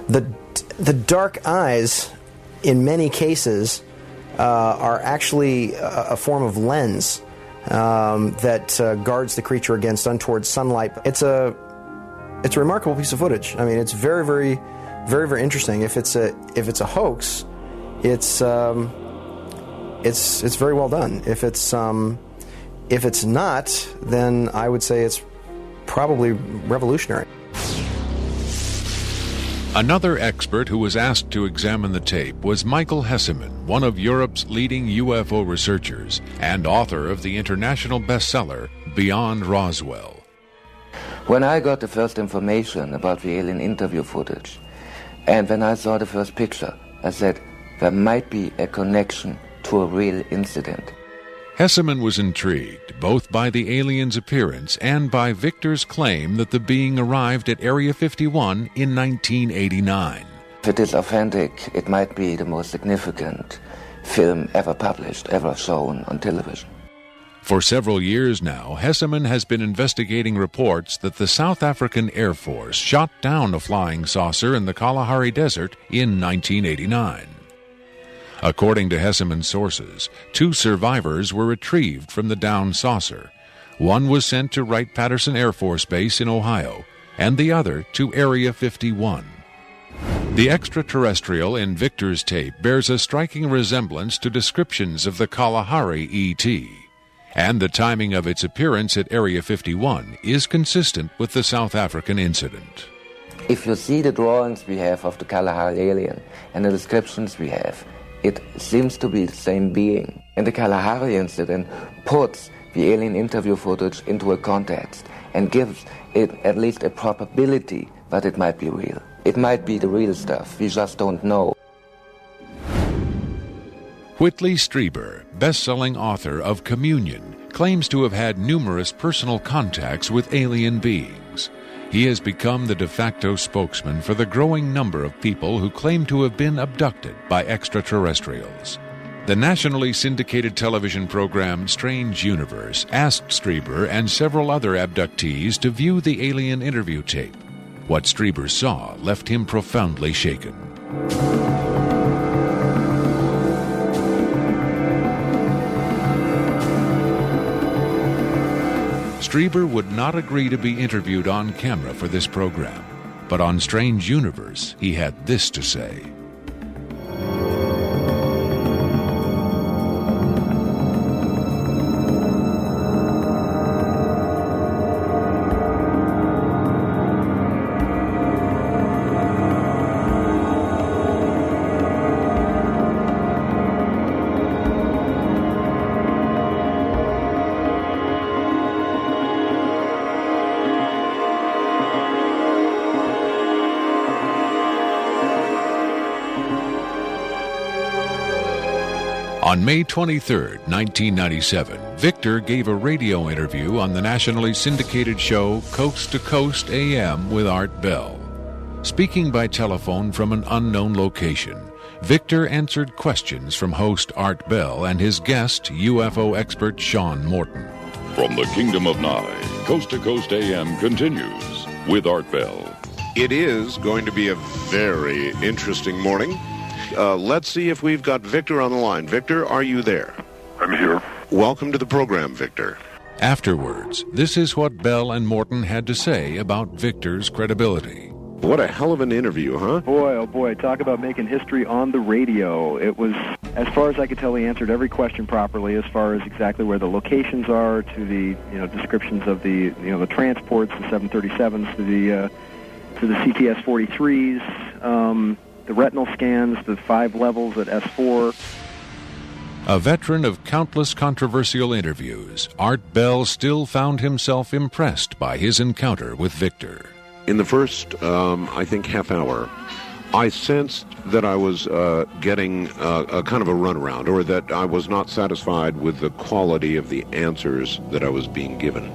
The dark eyes, in many cases, are actually a form of lens that guards the creature against untoward sunlight. It's a remarkable piece of footage. I mean, it's very, very, very, very interesting. If it's a hoax, it's very well done. If it's not, then I would say it's probably revolutionary. Another expert who was asked to examine the tape was Michael Hesseman, one of Europe's leading UFO researchers and author of the international bestseller Beyond Roswell. When I got the first information about the alien interview footage, and when I saw the first picture, I said there might be a connection to a real incident. Hesseman was intrigued both by the alien's appearance and by Victor's claim that the being arrived at Area 51 in 1989. If it is authentic, it might be the most significant film ever published, ever shown on television. For several years now, Hesseman has been investigating reports that the South African Air Force shot down a flying saucer in the Kalahari Desert in 1989. According to Hesseman's sources, 2 survivors were retrieved from the downed saucer. One was sent to Wright-Patterson Air Force Base in Ohio, and the other to Area 51. The extraterrestrial in Victor's tape bears a striking resemblance to descriptions of the Kalahari ET, and the timing of its appearance at Area 51 is consistent with the South African incident. If you see the drawings we have of the Kalahari alien and the descriptions we have, it seems to be the same being. And the Kalahari incident puts the alien interview footage into a context and gives it at least a probability that it might be real. It might be the real stuff, we just don't know. Whitley Strieber, best-selling author of Communion, claims to have had numerous personal contacts with alien beings. He has become the de facto spokesman for the growing number of people who claim to have been abducted by extraterrestrials. The nationally syndicated television program Strange Universe asked Strieber and several other abductees to view the alien interview tape. What Strieber saw left him profoundly shaken. Strieber would not agree to be interviewed on camera for this program, but on Strange Universe, he had this to say. On May 23, 1997, Victor gave a radio interview on the nationally syndicated show Coast to Coast AM with Art Bell. Speaking by telephone from an unknown location, Victor answered questions from host Art Bell and his guest, UFO expert Sean Morton. From the Kingdom of Nye, Coast to Coast AM continues with Art Bell. It is going to be a very interesting morning. Let's see if we've got Victor on the line. Victor, are you there? I'm here. Welcome to the program, Victor. Afterwards, this is what Bell and Morton had to say about Victor's credibility. What a hell of an interview, huh? Boy, oh boy, talk about making history on the radio. It was, as far as I could tell, he answered every question properly as far as exactly where the locations are, to the descriptions of the the transports, the 737s, to the CTS-43s, the retinal scans, the 5 levels at S4. A veteran of countless controversial interviews, Art Bell still found himself impressed by his encounter with Victor. In the first, I think, half hour, I sensed that I was getting a kind of a runaround, or that I was not satisfied with the quality of the answers that I was being given.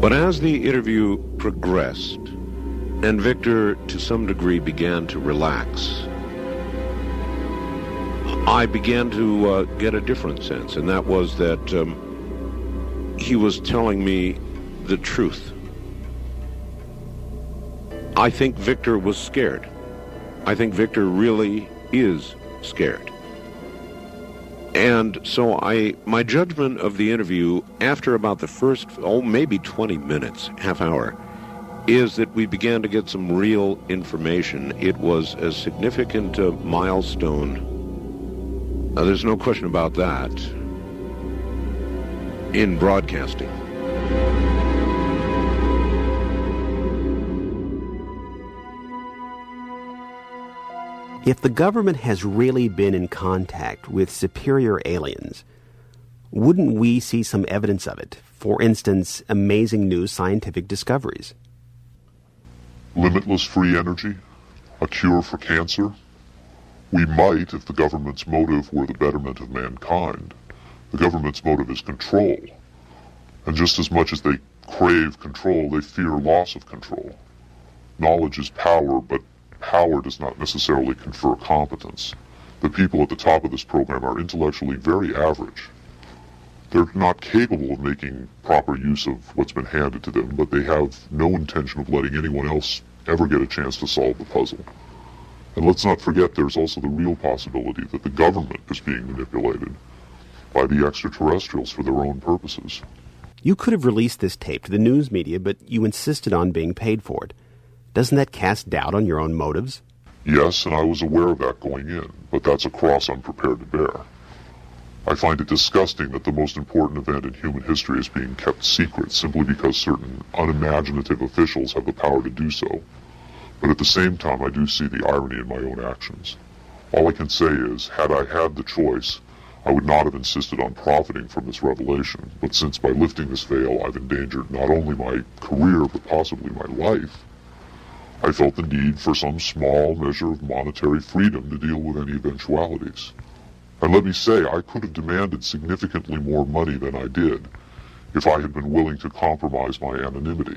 But as the interview progressed, and Victor, to some degree, began to relax, I began to get a different sense, and that was that he was telling me the truth. I think Victor was scared. I think Victor really is scared. And so my judgment of the interview after about the first, maybe 20 minutes, half hour, is that we began to get some real information. It was a significant milestone. There's no question about that in broadcasting. If the government has really been in contact with superior aliens, wouldn't we see some evidence of it? For instance, amazing new scientific discoveries. Limitless free energy? A cure for cancer? We might if the government's motive were the betterment of mankind. The government's motive is control. And just as much as they crave control, they fear loss of control. Knowledge is power, but power does not necessarily confer competence. The people at the top of this program are intellectually very average. They're not capable of making proper use of what's been handed to them, but they have no intention of letting anyone else ever get a chance to solve the puzzle. And let's not forget there's also the real possibility that the government is being manipulated by the extraterrestrials for their own purposes. You could have released this tape to the news media, but you insisted on being paid for it. Doesn't that cast doubt on your own motives? Yes, and I was aware of that going in, but that's a cross I'm prepared to bear. I find it disgusting that the most important event in human history is being kept secret simply because certain unimaginative officials have the power to do so. But at the same time, I do see the irony in my own actions. All I can say is, had I had the choice, I would not have insisted on profiting from this revelation. But since by lifting this veil I've endangered not only my career, but possibly my life, I felt the need for some small measure of monetary freedom to deal with any eventualities. And let me say, I could have demanded significantly more money than I did if I had been willing to compromise my anonymity.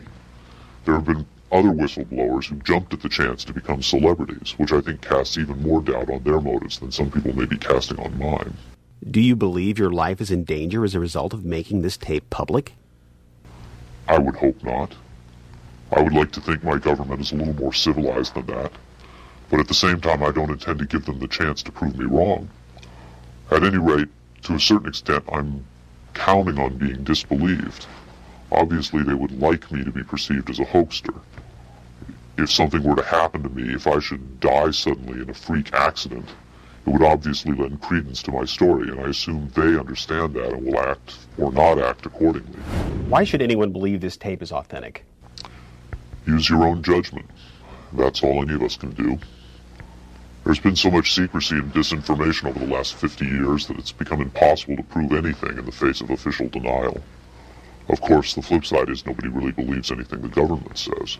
There have been other whistleblowers who jumped at the chance to become celebrities, which I think casts even more doubt on their motives than some people may be casting on mine. Do you believe your life is in danger as a result of making this tape public? I would hope not. I would like to think my government is a little more civilized than that, but at the same time I don't intend to give them the chance to prove me wrong. At any rate, to a certain extent, I'm counting on being disbelieved. Obviously, they would like me to be perceived as a hoaxer. If something were to happen to me, if I should die suddenly in a freak accident, it would obviously lend credence to my story, and I assume they understand that and will act or not act accordingly. Why should anyone believe this tape is authentic? Use your own judgment. That's all any of us can do. There's been so much secrecy and disinformation over the last 50 years that it's become impossible to prove anything in the face of official denial. Of course, the flip side is nobody really believes anything the government says.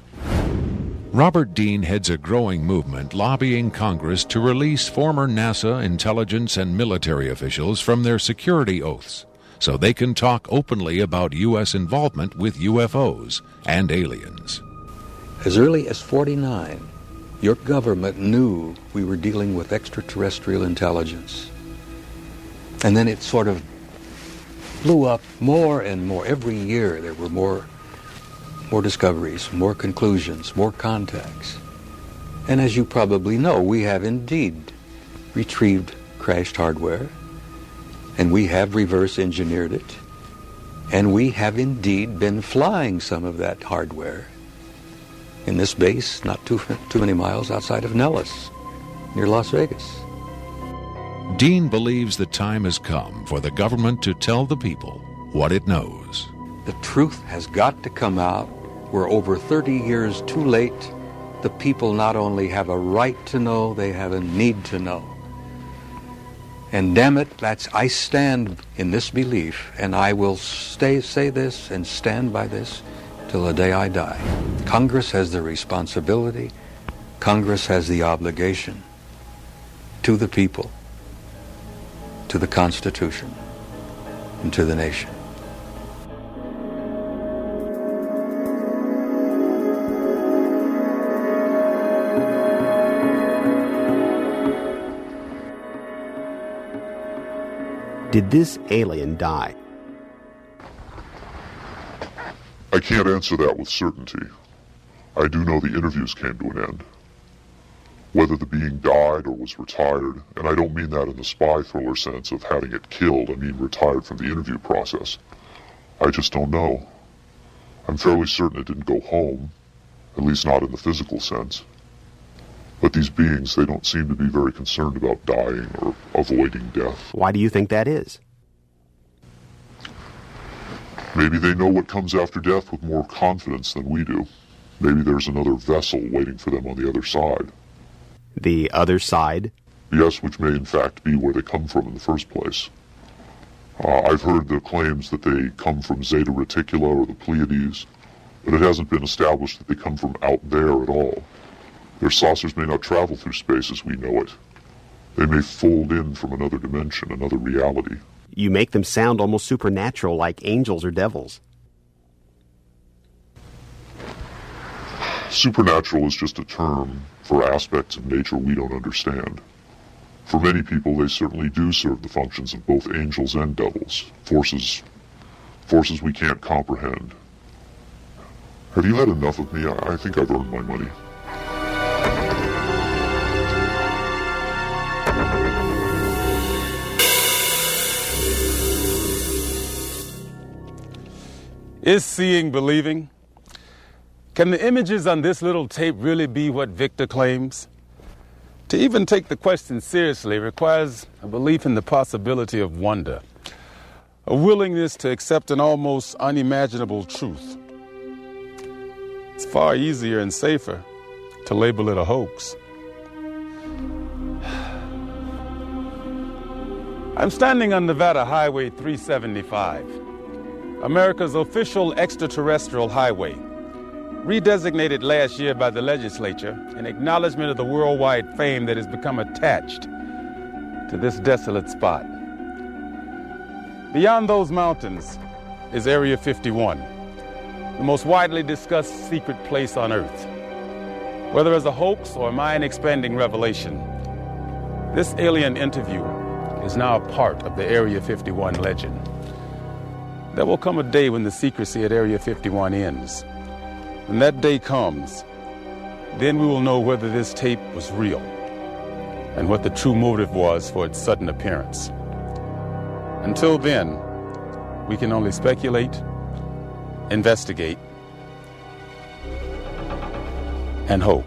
Robert Dean heads a growing movement lobbying Congress to release former NASA intelligence and military officials from their security oaths so they can talk openly about U.S. involvement with UFOs and aliens. As early as 1949, your government knew we were dealing with extraterrestrial intelligence. And then it sort of flew up more and more. Every year there were more discoveries, more conclusions, more contacts. And as you probably know, we have indeed retrieved crashed hardware, and we have reverse engineered it, and we have indeed been flying some of that hardware in this base not too many miles outside of Nellis, near Las Vegas. Dean believes the time has come for the government to tell the people what it knows. The truth has got to come out. We're over 30 years too late. The people not only have a right to know, they have a need to know. And damn it, I stand in this belief, and I will say this and stand by this till the day I die. Congress has the responsibility, Congress has the obligation to the people, to the Constitution, and to the nation. Did this alien die? I can't answer that with certainty. I do know the interviews came to an end. Whether the being died or was retired, and I don't mean that in the spy thriller sense of having it killed, I mean retired from the interview process. I just don't know. I'm fairly certain it didn't go home, at least not in the physical sense. But these beings, they don't seem to be very concerned about dying or avoiding death. Why do you think that is? Maybe they know what comes after death with more confidence than we do. Maybe there's another vessel waiting for them on the other side. The other side? Yes, which may in fact be where they come from in the first place. I've heard the claims that they come from Zeta Reticula or the Pleiades, but it hasn't been established that they come from out there at all. Their saucers may not travel through space as we know it. They may fold in from another dimension, another reality. You make them sound almost supernatural, like angels or devils. Supernatural is just a term for aspects of nature we don't understand. For many people, they certainly do serve the functions of both angels and devils, forces we can't comprehend. Have you had enough of me? I think I've earned my money. Is seeing believing? Can the images on this little tape really be what Victor claims? To even take the question seriously requires a belief in the possibility of wonder, a willingness to accept an almost unimaginable truth. It's far easier and safer to label it a hoax. I'm standing on Nevada Highway 375. America's official extraterrestrial highway, redesignated last year by the legislature in acknowledgement of the worldwide fame that has become attached to this desolate spot. Beyond those mountains is Area 51, the most widely discussed secret place on Earth. Whether as a hoax or mind-expanding revelation, this alien interview is now a part of the Area 51 legend. There will come a day when the secrecy at Area 51 ends. When that day comes, then we will know whether this tape was real and what the true motive was for its sudden appearance. Until then, we can only speculate, investigate, and hope.